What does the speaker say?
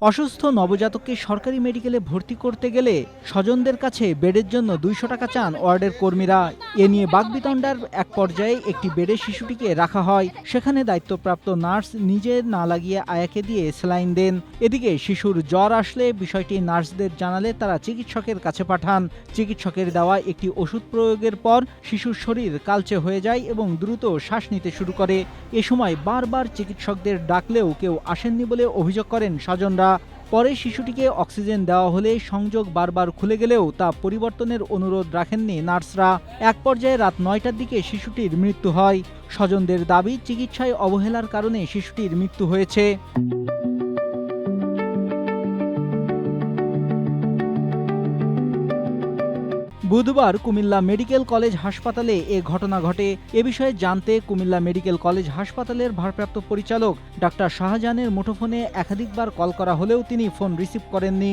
অসুস্থ নবজাতককে সরকারি মেডিকেলে ভর্তি করতে গেলে স্বজনদের কাছে বেডের জন্য 200 টাকা চান ওয়ার্ডের কর্মীরা। এ নিয়ে বাকবিতণ্ডার এক পর্যায়ে একটি বেডে শিশুটিকে রাখা হয়। সেখানে দায়িত্বপ্রাপ্ত নার্স নিজে না লাগিয়ে আয়াকে দিয়ে স্যালাইন দেন। এদিকে শিশুর জ্বর আসলে বিষয়টি নার্সদের জানালে তারা চিকিৎসকের কাছে পাঠান। চিকিৎসকের দেওয়া একটি ওষুধ প্রয়োগের পর শিশুর শরীর কালচে হয়ে যায় এবং দ্রুত শ্বাস নিতে শুরু করে। এ সময় বারবার চিকিৎসকদের ডাকলেও কেউ আসেননি বলে অভিযোগ করেন স্বজনরা। পরে শিশুটিকে অক্সিজেন দেওয়া হলে সংযোগ বারবার খুলে গেলেও তা পরিবর্তনের অনুরোধ রাখেননি নার্সরা। এক পর্যায়ে রাত 9টার দিকে শিশুটির মৃত্যু হয়। স্বজনদের দাবি, চিকিৎসায় অবহেলার কারণে শিশুটির মৃত্যু হয়েছে। বুধবার কুমিল্লা মেডিকেল কলেজ হাসপাতালে এ ঘটনা ঘটে। এ বিষয়ে জানতে কুমিল্লা মেডিকেল কলেজ হাসপাতালের ভারপ্রাপ্ত পরিচালক ডাক্তার শাহজাহানের মুঠোফোনে একাধিকবার কল করা হলেও তিনি ফোন রিসিভ করেননি।